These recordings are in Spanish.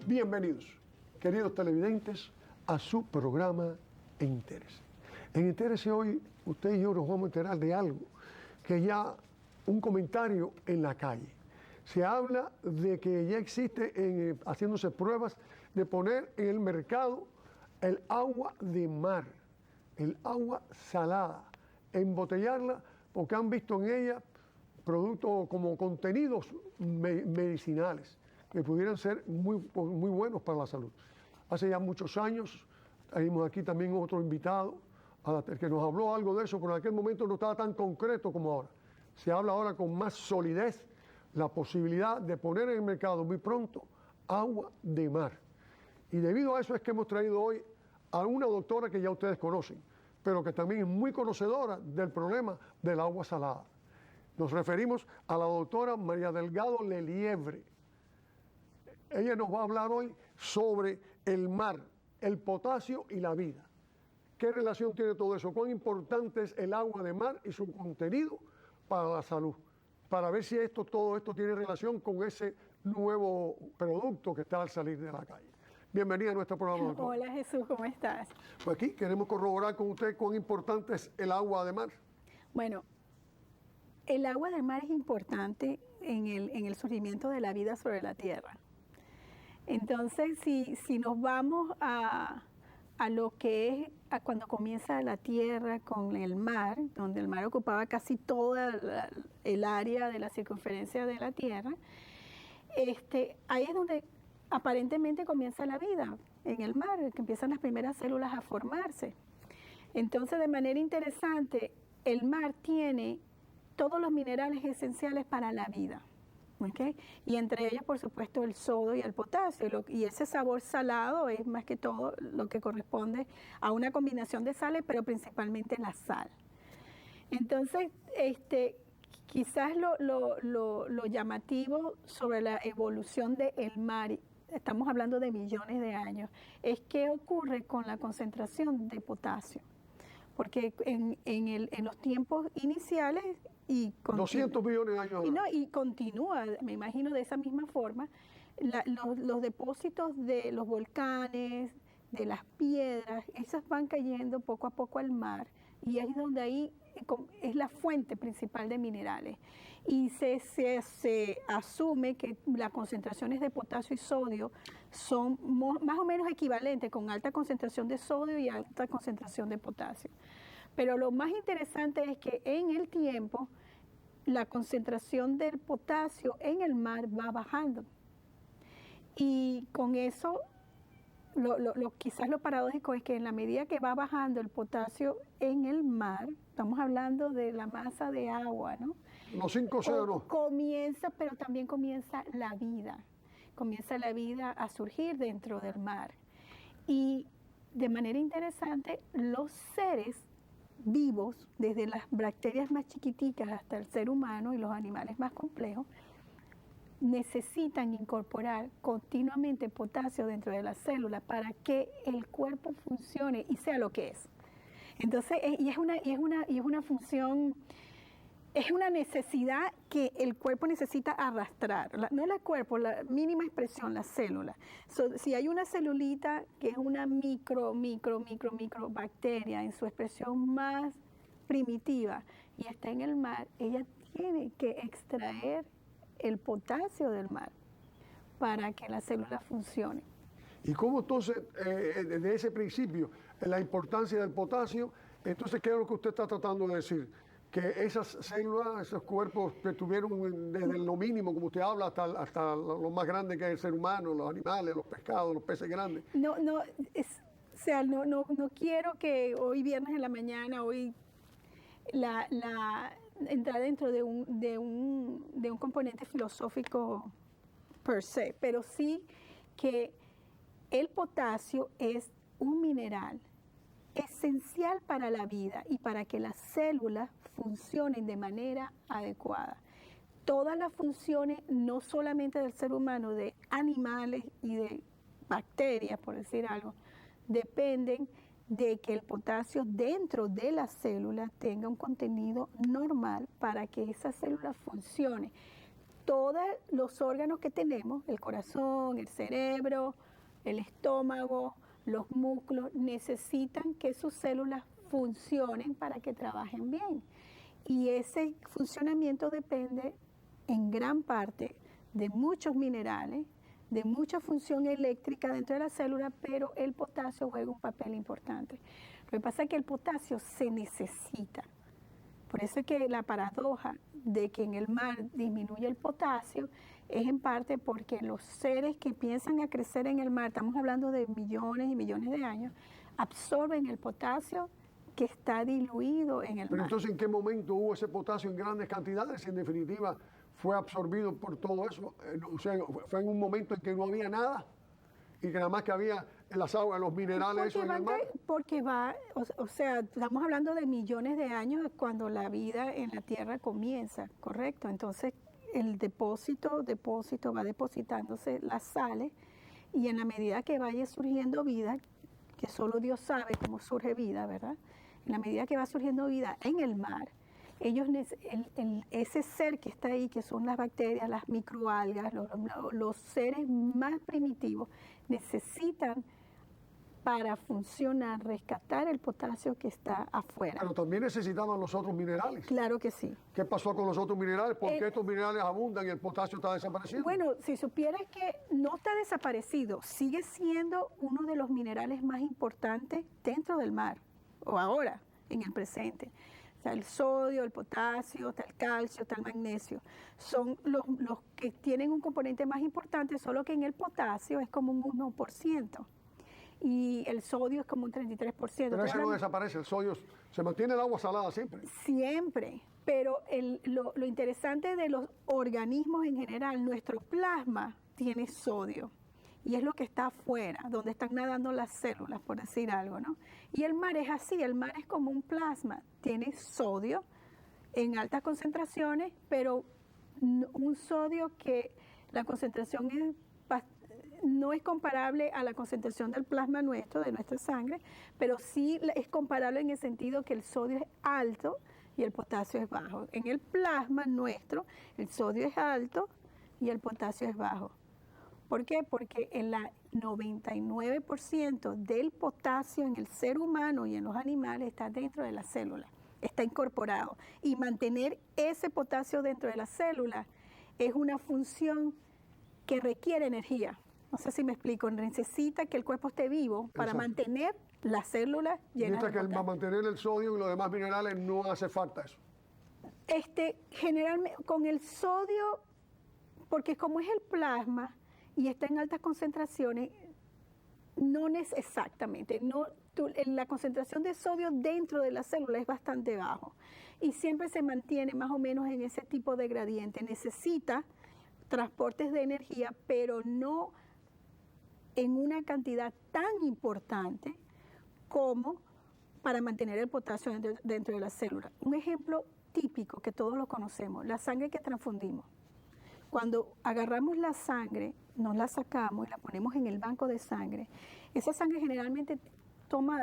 Bienvenidos, queridos televidentes, a su programa Entérese. En Entérese hoy, usted y yo nos vamos a enterar de algo que ya un comentario en la calle. Se habla de que ya existe, haciéndose pruebas, de poner en el mercado el agua de mar, el agua salada, embotellarla porque han visto en ella productos como contenidos medicinales que pudieran ser muy buenos para la salud. Hace ya muchos años, tenemos aquí también otro invitado que nos habló algo de eso, pero en aquel momento no estaba tan concreto como ahora. Se habla ahora con más solidez la posibilidad de poner en el mercado muy pronto agua de mar. Y debido a eso es que hemos traído hoy a una doctora que ya ustedes conocen, pero que también es muy conocedora del problema del agua salada. Nos referimos a la doctora María Delgado Leliebre. Ella nos va a hablar hoy sobre el mar, el potasio y la vida. ¿Qué relación tiene todo eso? ¿Cuán importante es el agua de mar y su contenido para la salud? Para ver si todo esto tiene relación con ese nuevo producto que está al salir de la calle. Bienvenida a nuestro programa, doctora. Hola Jesús, ¿cómo estás? Pues aquí queremos corroborar con usted cuán importante es el agua de mar. Bueno, el agua de mar es importante en el surgimiento de la vida sobre la Tierra. Entonces, si nos vamos a lo que es cuando comienza la Tierra con el mar, donde el mar ocupaba casi toda el área de la circunferencia de la Tierra, ahí es donde aparentemente comienza la vida, en el mar, que empiezan las primeras células a formarse. Entonces, de manera interesante, el mar tiene todos los minerales esenciales para la vida. ¿Okay? Y entre ellos, por supuesto, el sodio y el potasio. Y ese sabor salado es más que todo lo que corresponde a una combinación de sales, pero principalmente la sal. Entonces, quizás lo llamativo sobre la evolución del mar, estamos hablando de millones de años, es qué ocurre con la concentración de potasio. Porque en los tiempos iniciales 200 millones de años. Y continúa, me imagino, de esa misma forma, los depósitos de los volcanes, de las piedras, esas van cayendo poco a poco al mar y es donde ahí es la fuente principal de minerales. Y se asume que las concentraciones de potasio y sodio son más o menos equivalentes, con alta concentración de sodio y alta concentración de potasio. Pero lo más interesante es que en el tiempo la concentración del potasio en el mar va bajando. Y con eso, quizás lo paradójico es que en la medida que va bajando el potasio en el mar, estamos hablando de la masa de agua, ¿no? Los 5 océanos. Pero también comienza la vida. Comienza la vida a surgir dentro del mar. Y de manera interesante, los seres vivos, desde las bacterias más chiquiticas hasta el ser humano y los animales más complejos, necesitan incorporar continuamente potasio dentro de la célula para que el cuerpo funcione y sea lo que es. Entonces, es una función, es una necesidad que el cuerpo necesita arrastrar. No el cuerpo, la mínima expresión, la célula. Si hay una celulita que es una micro bacteria en su expresión más primitiva y está en el mar, ella tiene que extraer el potasio del mar para que la célula funcione. ¿Y cómo entonces, desde ese principio, la importancia del potasio, entonces qué es lo que usted está tratando de decir? Que esas células, esos cuerpos que tuvieron desde lo mínimo, como usted habla, hasta lo más grande que es el ser humano, los animales, los pescados, los peces grandes. No quiero que hoy viernes en la mañana, entrar dentro de un componente filosófico per se, pero sí que el potasio es un mineral esencial para la vida y para que las células funcionen de manera adecuada. Todas las funciones, no solamente del ser humano, de animales y de bacterias, por decir algo, dependen de que el potasio dentro de la célula tenga un contenido normal para que esa célula funcione. todos los órganos que tenemos, el corazón, el cerebro, el estómago, los músculos, necesitan que sus células funcionen para que trabajen bien. Y ese funcionamiento depende en gran parte de muchos minerales, de mucha función eléctrica dentro de la célula, pero el potasio juega un papel importante. Lo que pasa es que el potasio se necesita. Por eso es que la paradoja de que en el mar disminuye el potasio es en parte porque los seres que piensan a crecer en el mar, estamos hablando de millones y millones de años, absorben el potasio que está diluido en el Pero mar. entonces, ¿en qué momento hubo ese potasio en grandes cantidades? En definitiva, fue absorbido por todo eso. O sea, fue en un momento en que no había nada y que nada más que había en las aguas, los minerales esos en el mar. Porque o sea, estamos hablando de millones de años cuando la vida en la Tierra comienza, ¿correcto? Entonces, el depósito va depositándose las sales y en la medida que vaya surgiendo vida, que solo Dios sabe cómo surge vida, ¿verdad? En la medida que va surgiendo vida en el mar, ese ser que está ahí, que son las bacterias, las microalgas, los seres más primitivos, necesitan para funcionar, rescatar el potasio que está afuera. Pero también necesitaban los otros minerales. Claro que sí. ¿Qué pasó con los otros minerales? ¿Por qué estos minerales abundan y el potasio está desapareciendo? Bueno, si supieras que no está desaparecido, sigue siendo uno de los minerales más importantes dentro del mar, o ahora, en el presente. O sea, el sodio, el potasio, está el calcio, está el magnesio. Son los que tienen un componente más importante, solo que en el potasio es como un 1%. Y el sodio es como un 33%. Pero ese no desaparece, el sodio se mantiene el agua salada siempre. Siempre, pero lo interesante de los organismos en general, nuestro plasma tiene sodio y es lo que está afuera, donde están nadando las células, por decir algo, ¿no? Y el mar es así, el mar es como un plasma, tiene sodio en altas concentraciones, pero un sodio que la concentración no es comparable a la concentración del plasma nuestro, de nuestra sangre, pero sí es comparable en el sentido que el sodio es alto y el potasio es bajo. En el plasma nuestro, el sodio es alto y el potasio es bajo. ¿Por qué? Porque el 99% del potasio en el ser humano y en los animales está dentro de la célula, está incorporado. Y mantener ese potasio dentro de la célula es una función que requiere energía. No sé si me explico, necesita que el cuerpo esté vivo para mantener las células llenas de potasio. Para mantener el sodio y los demás minerales no hace falta eso. Generalmente con el sodio, porque como es el plasma y está en altas concentraciones, no es exactamente, la concentración de sodio dentro de la célula es bastante bajo y siempre se mantiene más o menos en ese tipo de gradiente. Necesita transportes de energía, pero no en una cantidad tan importante como para mantener el potasio dentro de la célula. Un ejemplo típico que todos lo conocemos, la sangre que transfundimos. Cuando agarramos la sangre, nos la sacamos y la ponemos en el banco de sangre, esa sangre generalmente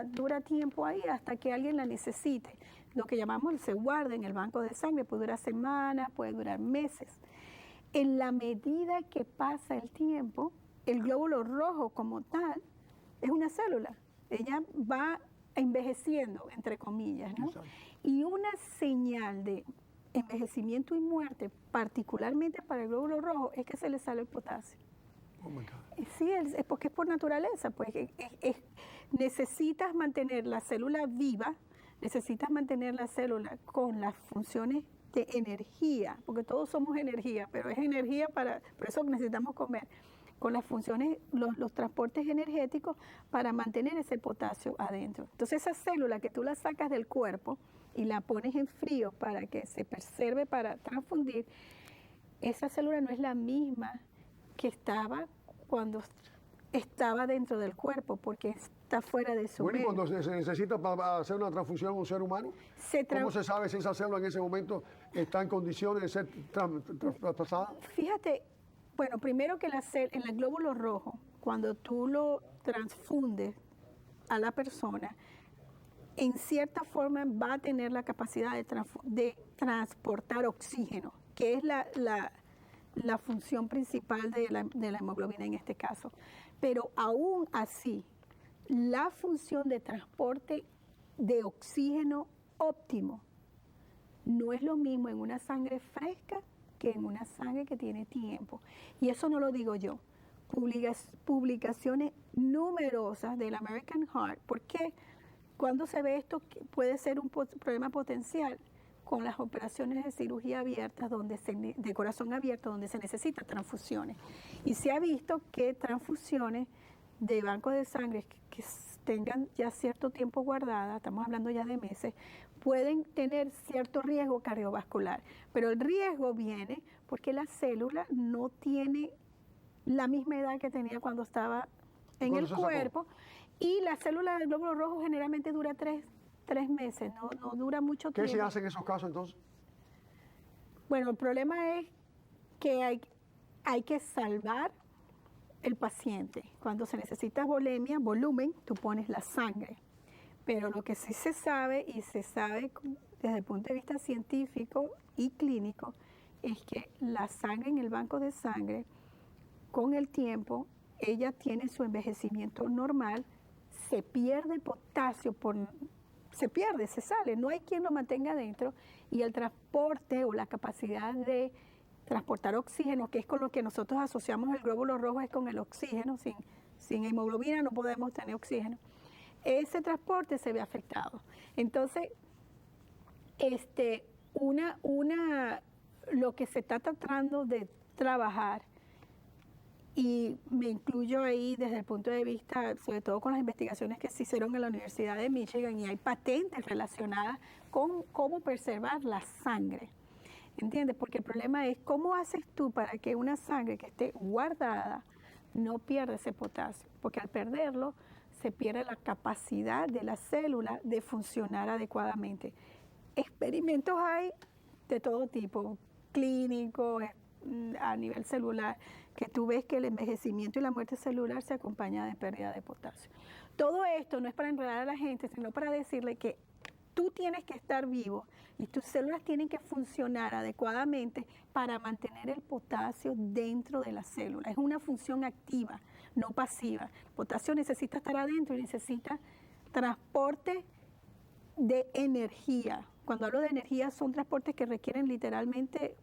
dura tiempo ahí hasta que alguien la necesite. Lo que llamamos se guarda en el banco de sangre, puede durar semanas, puede durar meses. En la medida que pasa el tiempo, el glóbulo rojo como tal es una célula. Ella va envejeciendo, entre comillas, ¿no? Y una señal de envejecimiento y muerte, particularmente para el glóbulo rojo, es que se le sale el potasio. Oh my God. Sí, es porque es por naturaleza, pues necesitas mantener la célula viva, necesitas mantener la célula con las funciones de energía, porque todos somos energía, pero es energía por eso necesitamos comer, con las funciones, los transportes energéticos para mantener ese potasio adentro. Entonces esa célula que tú la sacas del cuerpo y la pones en frío para que se preserve para transfundir, esa célula no es la misma que estaba cuando estaba dentro del cuerpo, porque está fuera de su medio. Bueno, y cuando se necesita para hacer una transfusión a un ser humano, ¿cómo se sabe si esa célula en ese momento está en condiciones de ser traspasada? Fíjate, bueno, primero que en el glóbulo rojo, cuando tú lo transfundes a la persona, en cierta forma va a tener la capacidad de transportar oxígeno, que es la función principal de la hemoglobina en este caso. Pero aún así, la función de transporte de oxígeno óptimo no es lo mismo en una sangre fresca que en una sangre que tiene tiempo. Y eso no lo digo yo. Publicaciones numerosas del American Heart. ¿Por qué? Cuando se ve esto puede ser un problema potencial con las operaciones de cirugía abierta, de corazón abierto, donde se necesitan transfusiones. Y se ha visto que transfusiones de bancos de sangre que tengan ya cierto tiempo guardada, estamos hablando ya de meses, pueden tener cierto riesgo cardiovascular. Pero el riesgo viene porque la célula no tiene la misma edad que tenía cuando estaba en el cuerpo, y la célula del glóbulo rojo generalmente dura tres meses, no dura mucho tiempo. ¿Qué se hace en esos casos entonces? Bueno, el problema es que hay que salvar el paciente. Cuando se necesita volumen, tú pones la sangre. Pero lo que sí se sabe, y se sabe desde el punto de vista científico y clínico, es que la sangre en el banco de sangre, con el tiempo, ella tiene su envejecimiento normal, se pierde potasio, se sale, no hay quien lo mantenga adentro, y el transporte o la capacidad de transportar oxígeno, que es con lo que nosotros asociamos el glóbulo rojo, es con el oxígeno, sin hemoglobina no podemos tener oxígeno. Ese transporte se ve afectado. Entonces, lo que se está tratando de trabajar, y me incluyo ahí desde el punto de vista, sobre todo con las investigaciones que se hicieron en la Universidad de Michigan, y hay patentes relacionadas con cómo preservar la sangre. ¿Entiendes? Porque el problema es cómo haces tú para que una sangre que esté guardada no pierda ese potasio, porque al perderlo se pierde la capacidad de la célula de funcionar adecuadamente. Experimentos hay de todo tipo, clínicos, a nivel celular, que tú ves que el envejecimiento y la muerte celular se acompaña de pérdida de potasio. Todo esto no es para enredar a la gente, sino para decirle que tú tienes que estar vivo y tus células tienen que funcionar adecuadamente para mantener el potasio dentro de la célula. Es una función activa, no pasiva. El potasio necesita estar adentro y necesita transporte de energía. Cuando hablo de energía, son transportes que requieren literalmente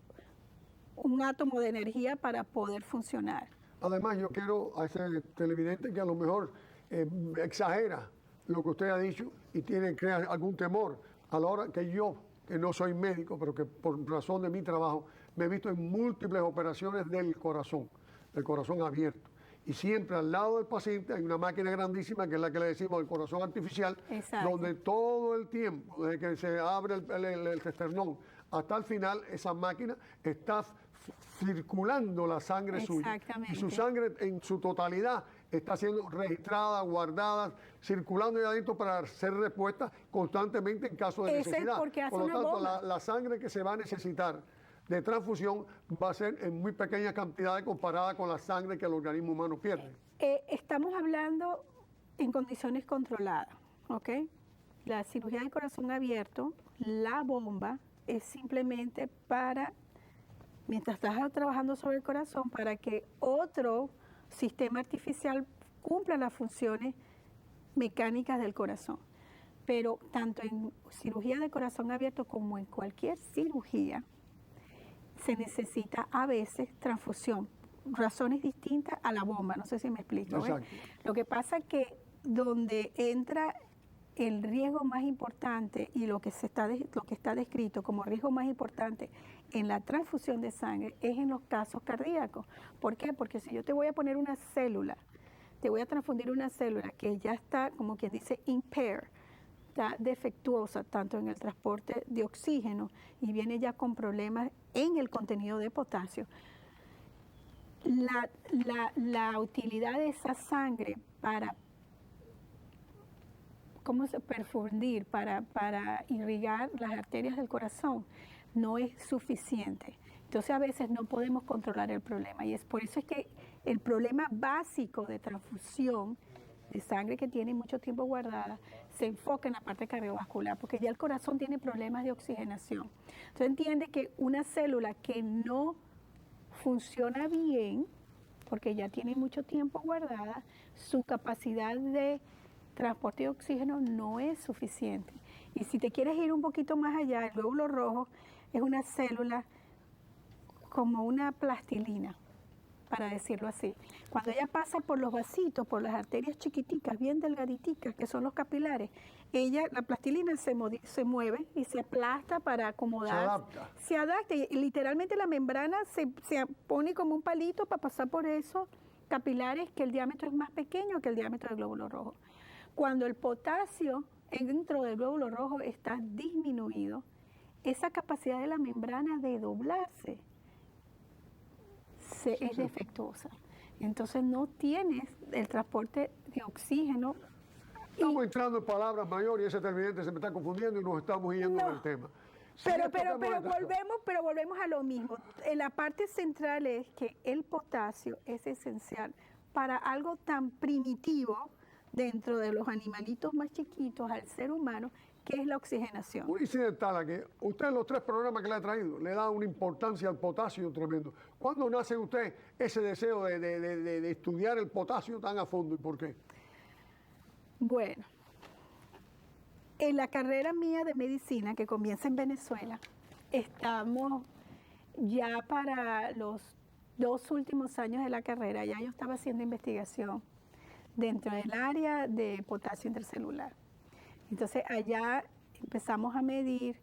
un átomo de energía para poder funcionar. Además, yo quiero a ese televidente que a lo mejor exagera lo que usted ha dicho y crea algún temor a la hora que yo, que no soy médico, pero que por razón de mi trabajo, me he visto en múltiples operaciones del corazón abierto. Y siempre al lado del paciente hay una máquina grandísima, que es la que le decimos el corazón artificial. Exacto. Donde todo el tiempo, desde que se abre el esternón hasta el final, esa máquina está circulando la sangre suya. Y su sangre en su totalidad está siendo registrada, guardada, circulando ahí adentro para hacer respuesta constantemente en caso de necesidad. Por lo tanto, la sangre que se va a necesitar de transfusión va a ser en muy pequeñas cantidades comparada con la sangre que el organismo humano pierde. Estamos hablando en condiciones controladas, ¿ok? La cirugía de corazón abierto, la bomba es simplemente para, mientras estás trabajando sobre el corazón, para que otro sistema artificial cumpla las funciones mecánicas del corazón. Pero tanto en cirugía de corazón abierto como en cualquier cirugía, se necesita a veces transfusión, razones distintas a la bomba, no sé si me explico. Lo que pasa es que donde entra el riesgo más importante y lo que está descrito como riesgo más importante en la transfusión de sangre es en los casos cardíacos. ¿Por qué? Porque si yo te voy a poner una célula, te voy a transfundir una célula que ya está, como quien dice, impaired, está defectuosa tanto en el transporte de oxígeno y viene ya con problemas en el contenido de potasio, la utilidad de esa sangre para perfundir, para irrigar las arterias del corazón no es suficiente. Entonces a veces no podemos controlar el problema, y es por eso es que el problema básico de transfusión de sangre que tiene mucho tiempo guardada se enfoca en la parte cardiovascular, porque ya el corazón tiene problemas de oxigenación. Entonces entiende que una célula que no funciona bien, porque ya tiene mucho tiempo guardada, su capacidad de transporte de oxígeno no es suficiente. Y si te quieres ir un poquito más allá, el glóbulo rojo es una célula como una plastilina, para decirlo así. Cuando ella pasa por los vasitos, por las arterias chiquiticas, bien delgaditicas, que son los capilares, la plastilina se mueve y se aplasta para acomodar. Se adapta. Y literalmente la membrana se pone como un palito para pasar por esos capilares, que el diámetro es más pequeño que el diámetro del glóbulo rojo. Cuando el potasio dentro del glóbulo rojo está disminuido, esa capacidad de la membrana de doblarse es defectuosa. Entonces no tienes el transporte de oxígeno. Estamos entrando en palabras mayores y ese televidente se me está confundiendo y nos estamos yendo del tema. Pero volvemos a lo mismo. La parte central es que el potasio es esencial para algo tan primitivo dentro de los animalitos más chiquitos al ser humano, que es la oxigenación. Un incidental aquí. Usted en los 3 programas que le ha traído le da una importancia al potasio tremendo. ¿Cuándo nace usted ese deseo de estudiar el potasio tan a fondo y por qué? Bueno, en la carrera mía de medicina, que comienza en Venezuela, estamos ya para los 2 últimos años de la carrera, ya yo estaba haciendo investigación dentro del área de potasio intracelular. Entonces allá empezamos a medir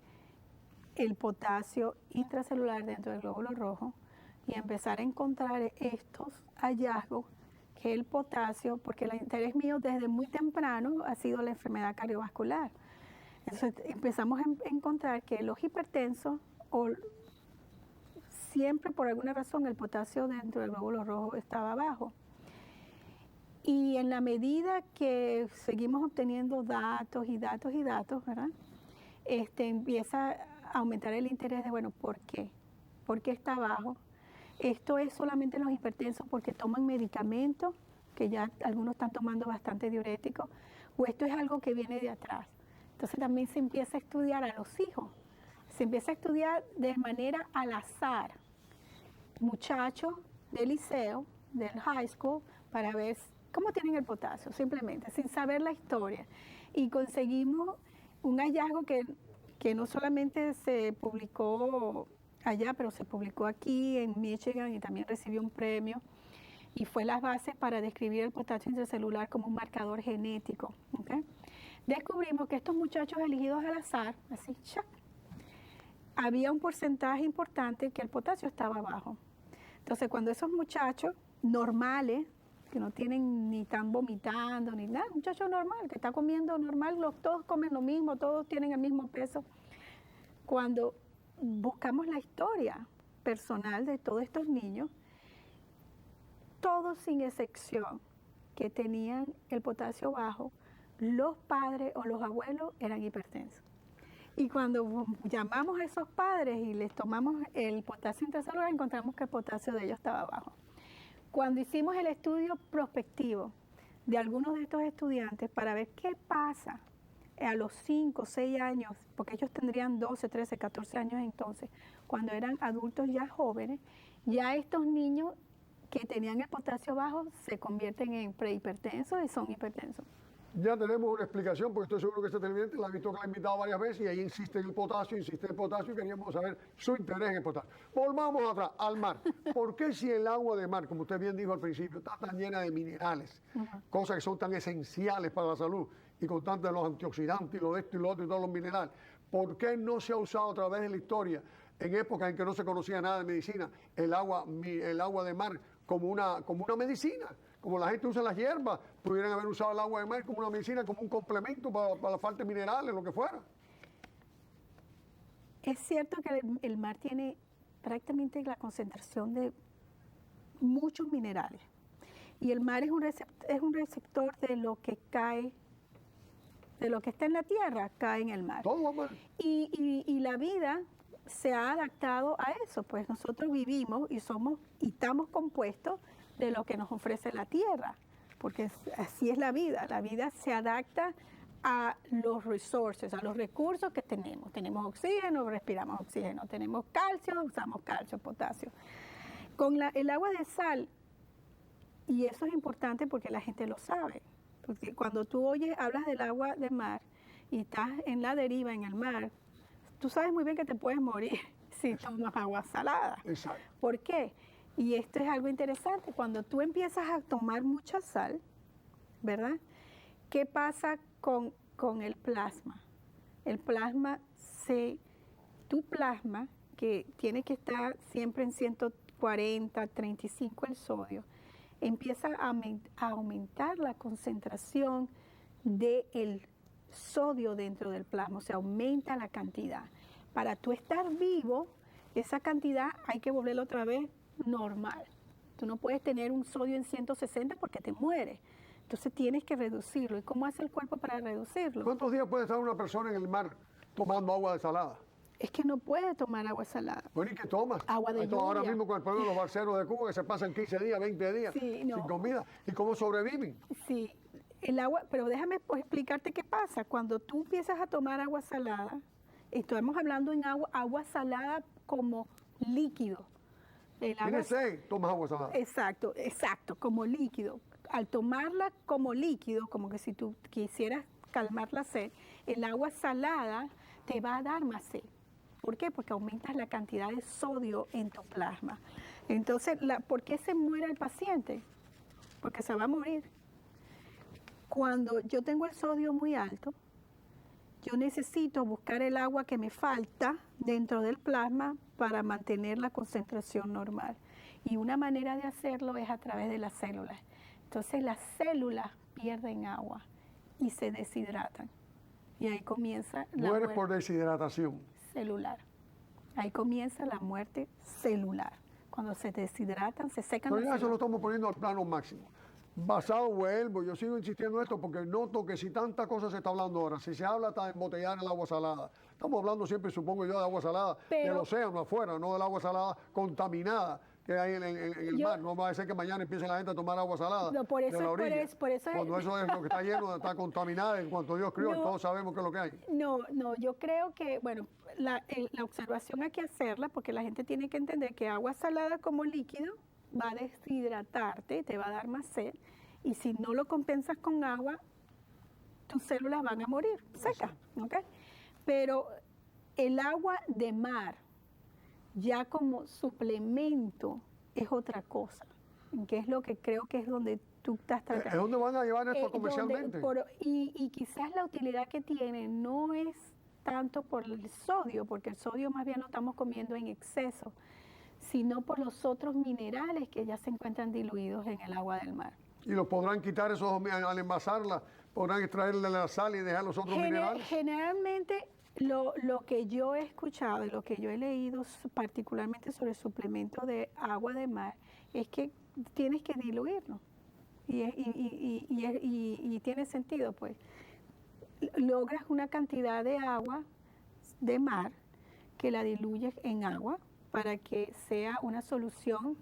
el potasio intracelular dentro del glóbulo rojo y a empezar a encontrar estos hallazgos que el potasio, porque el interés mío desde muy temprano ha sido la enfermedad cardiovascular. Entonces empezamos a encontrar que los hipertensos, siempre por alguna razón el potasio dentro del glóbulo rojo estaba bajo. Y en la medida que seguimos obteniendo datos y datos y datos, ¿verdad? Empieza a aumentar el interés de, bueno, ¿por qué? ¿Por qué está bajo? Esto es solamente en los hipertensos porque toman medicamentos, que ya algunos están tomando bastante diuréticos, o esto es algo que viene de atrás. Entonces también se empieza a estudiar a los hijos, se empieza a estudiar de manera al azar, muchachos del liceo, del high school, para ver cómo tienen el potasio, simplemente, sin saber la historia. Y conseguimos un hallazgo que no solamente se publicó allá, pero se publicó aquí en Michigan y también recibió un premio. Y fue las bases para describir el potasio intracelular como un marcador genético. ¿Okay? Descubrimos que estos muchachos elegidos al azar, así, ¡chac!, había un porcentaje importante que el potasio estaba bajo. Entonces, cuando esos muchachos normales, que no tienen ni están vomitando ni nada, un muchacho normal, que está comiendo normal, todos comen lo mismo, todos tienen el mismo peso. Cuando buscamos la historia personal de todos estos niños, todos sin excepción que tenían el potasio bajo, los padres o los abuelos eran hipertensos. Y cuando llamamos a esos padres y les tomamos el potasio intracelular, encontramos que el potasio de ellos estaba bajo. Cuando hicimos el estudio prospectivo de algunos de estos estudiantes para ver qué pasa a los 5 o 6 años, porque ellos tendrían 12, 13, 14 años entonces, cuando eran adultos ya jóvenes, ya estos niños que tenían el potasio bajo se convierten en prehipertensos y son hipertensos. Ya tenemos una explicación, porque estoy seguro que este televidente la ha visto, que la ha invitado varias veces y ahí insiste en el potasio y queríamos saber su interés en el potasio. Volvamos atrás, al mar. ¿Por qué si el agua de mar, como usted bien dijo al principio, está tan llena de minerales, cosas que son tan esenciales para la salud, y con tanto de los antioxidantes y lo de esto y lo otro y todos los minerales, por qué no se ha usado a través de la historia, en épocas en que no se conocía nada de medicina, el agua de mar como una medicina? Como la gente usa las hierbas, pudieran haber usado el agua de mar como una medicina, como un complemento para la falta de minerales, lo que fuera. Es cierto que el mar tiene prácticamente la concentración de muchos minerales. Y el mar es un receptor de lo que cae, de lo que está en la tierra, cae en el mar. Todo mar. Y la vida se ha adaptado a eso, pues nosotros vivimos y estamos compuestos de lo que nos ofrece la tierra, porque así es la vida se adapta a los resources, a los recursos que tenemos. Tenemos oxígeno, respiramos oxígeno, tenemos calcio, usamos calcio, potasio. El agua de sal, y eso es importante porque la gente lo sabe, porque cuando tú hablas del agua de mar y estás en la deriva en el mar, tú sabes muy bien que te puedes morir si tomas agua salada. Exacto. ¿Por qué? Y esto es algo interesante, cuando tú empiezas a tomar mucha sal, ¿verdad? ¿Qué pasa con el plasma? El plasma tu plasma, que tiene que estar siempre en 140, 35 el sodio, empieza a aumentar la concentración del sodio dentro del plasma, o sea, aumenta la cantidad. Para tú estar vivo, esa cantidad hay que volverla otra vez normal. Tú no puedes tener un sodio en 160 porque te mueres. Entonces tienes que reducirlo. ¿Y cómo hace el cuerpo para reducirlo? ¿Cuántos días puede estar una persona en el mar tomando agua desalada? Es que no puede tomar agua salada. Bueno, ¿y qué tomas? Agua de lluvia. Ahora mismo con el problema de los barceros de Cuba, que se pasan 15 días, 20 días sin comida. ¿Y cómo sobreviven? Sí, el agua, pero déjame explicarte qué pasa. Cuando tú empiezas a tomar agua salada, estamos hablando en agua salada como líquido. Tienes sed, tomas agua salada. Exacto, como líquido. Al tomarla como líquido, como que si tú quisieras calmar la sed, el agua salada te va a dar más sed. ¿Por qué? Porque aumentas la cantidad de sodio en tu plasma. Entonces, ¿por qué se muere el paciente? Porque se va a morir. Cuando yo tengo el sodio muy alto, yo necesito buscar el agua que me falta dentro del plasma para mantener la concentración normal. Y una manera de hacerlo es a través de las células. Entonces las células pierden agua y se deshidratan. Y ahí comienza la muerte por deshidratación celular. Ahí comienza la muerte celular. Cuando se deshidratan, se secan. Pero ya eso lo estamos poniendo al plano máximo. Vuelvo, yo sigo insistiendo en esto porque noto que si tanta cosa se está hablando ahora, si se habla hasta de embotellar el agua salada, estamos hablando siempre, supongo yo, de agua salada del océano afuera, no del agua salada contaminada que hay en el mar. No va a ser que mañana empiece la gente a tomar agua salada no, por eso, de la orilla. Cuando eso es lo que está lleno, está contaminada en cuanto Dios crió, todos sabemos qué es lo que hay. No, yo creo que, bueno, la observación hay que hacerla porque la gente tiene que entender que agua salada como líquido va a deshidratarte, te va a dar más sed, y si no lo compensas con agua, tus células van a morir secas, ¿ok? Pero el agua de mar, ya como suplemento, es otra cosa, que es lo que creo que es donde tú estás tratando. ¿Es donde van a llevar esto comercialmente? Y quizás la utilidad que tiene no es tanto por el sodio, porque el sodio más bien lo estamos comiendo en exceso, sino por los otros minerales que ya se encuentran diluidos en el agua del mar. ¿Y los podrán quitar esos al envasarla? ¿Podrán extraerle la sal y dejar los otros minerales? Generalmente lo que yo he escuchado y lo que yo he leído particularmente sobre el suplemento de agua de mar es que tienes que diluirlo y tiene sentido, pues. Logras una cantidad de agua de mar que la diluyes en agua para que sea una solución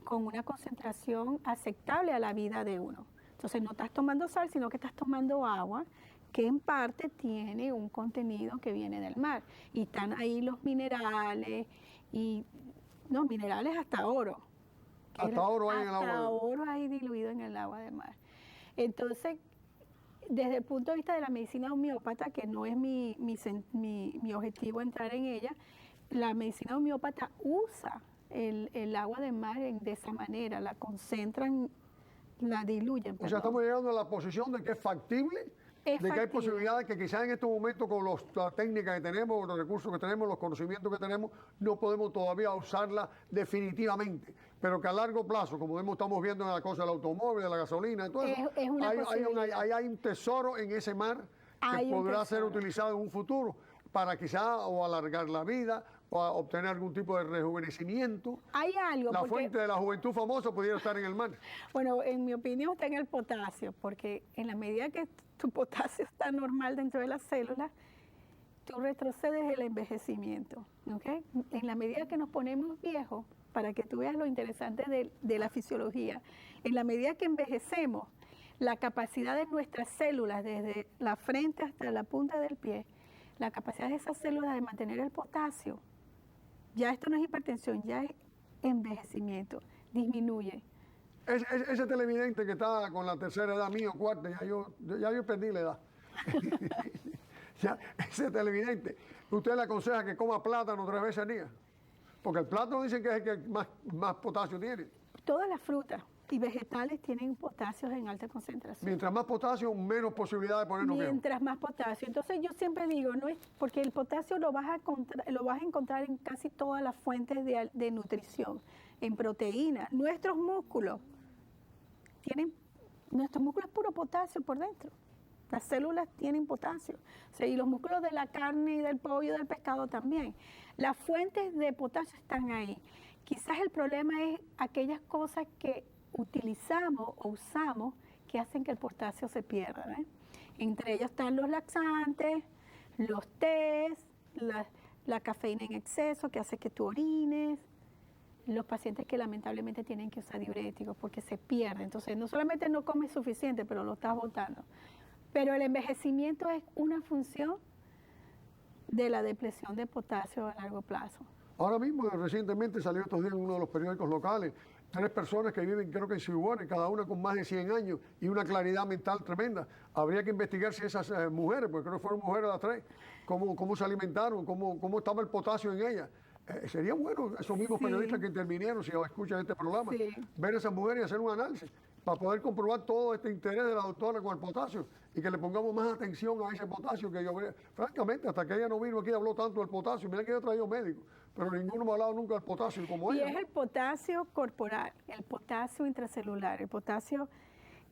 con una concentración aceptable a la vida de uno. Entonces no estás tomando sal, sino que estás tomando agua que en parte tiene un contenido que viene del mar. Y están ahí los minerales, minerales hasta oro. Hasta oro hay en el agua. Hasta oro hay diluido en el agua de mar. Entonces, desde el punto de vista de la medicina homeópata, que no es mi objetivo entrar en ella, la medicina homeópata usa el agua de mar de esa manera, la concentran, la diluyen. O sea, estamos llegando a la posición de que es factible, de que hay posibilidades que quizás en estos momentos con la técnica que tenemos, los recursos que tenemos, los conocimientos que tenemos, no podemos todavía usarla definitivamente, pero que a largo plazo, como estamos viendo en la cosa del automóvil, de la gasolina, y todo eso, hay un tesoro en ese mar que podrá ser utilizado en un futuro para quizá o alargar la vida o obtener algún tipo de rejuvenecimiento. Hay algo. La fuente de la juventud famosa pudiera estar en el mar. Bueno, en mi opinión está en el potasio, porque en la medida que tu potasio está normal dentro de las células, tú retrocedes el envejecimiento, ¿ok? En la medida que nos ponemos viejos, para que tú veas lo interesante de la fisiología, en la medida que envejecemos, la capacidad de nuestras células, desde la frente hasta la punta del pie, la capacidad de esas células de mantener el potasio, ya esto no es hipertensión, ya es envejecimiento, disminuye. Ese televidente que está con la tercera edad mía o cuarta, ya yo perdí la edad. Ya, ese televidente, ¿usted le aconseja que coma plátano 3 veces al día? Porque el plátano dicen que es el que más potasio tiene. Todas las frutas y vegetales tienen potasios en alta concentración. Mientras más potasio, menos posibilidad de ponernos viejos. Mientras más potasio. Entonces yo siempre digo, no es porque el potasio lo vas a encontrar en casi todas las fuentes de nutrición, en proteínas. Nuestros músculos es puro potasio por dentro. Las células tienen potasio. O sea, y los músculos de la carne y del pollo y del pescado también. Las fuentes de potasio están ahí. Quizás el problema es aquellas cosas que utilizamos o usamos que hacen que el potasio se pierda, ¿eh? Entre ellos están los laxantes, los tés, la cafeína en exceso que hace que tú orines, los pacientes que lamentablemente tienen que usar diuréticos porque se pierde. Entonces no solamente no comes suficiente, pero lo estás botando. Pero el envejecimiento es una función de la depresión de potasio a largo plazo. Ahora mismo, recientemente salió estos días en uno de los periódicos locales, 3 personas que viven, creo que en Ciudad, cada una con más de 100 años y una claridad mental tremenda. Habría que investigar si esas mujeres, porque creo que fueron mujeres las 3, cómo se alimentaron, cómo estaba el potasio en ellas. Sería bueno esos mismos periodistas que intervinieron, si escuchan este programa, ver a esas mujeres y hacer un análisis para poder comprobar todo este interés de la doctora con el potasio y que le pongamos más atención a ese potasio que yo, francamente, hasta que ella no vino aquí habló tanto del potasio. Mira que yo he traído médicos, pero ninguno me ha hablado nunca del potasio como ella. Y es el potasio corporal, el potasio intracelular, el potasio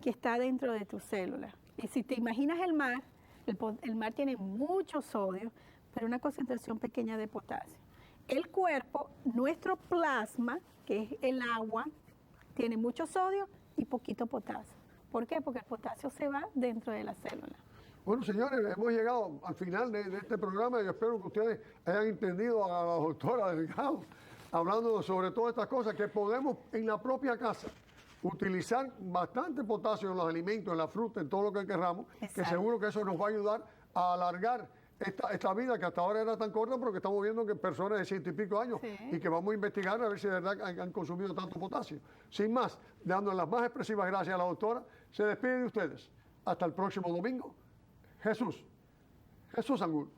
que está dentro de tus células. Y si te imaginas el mar tiene mucho sodio, pero una concentración pequeña de potasio. El cuerpo, nuestro plasma, que es el agua, tiene mucho sodio y poquito potasio. ¿Por qué? Porque el potasio se va dentro de la célula. Bueno, señores, hemos llegado al final de este programa y yo espero que ustedes hayan entendido a la doctora Delgado hablando sobre todas estas cosas que podemos en la propia casa utilizar bastante potasio en los alimentos, en la fruta, en todo lo que queramos, que seguro que eso nos va a ayudar a alargar esta vida que hasta ahora era tan corta, pero que estamos viendo que personas de 100 y pico años y que vamos a investigar a ver si de verdad han consumido tanto potasio. Sin más, dando las más expresivas gracias a la doctora, se despide de ustedes. Hasta el próximo domingo. Jesús Angulo.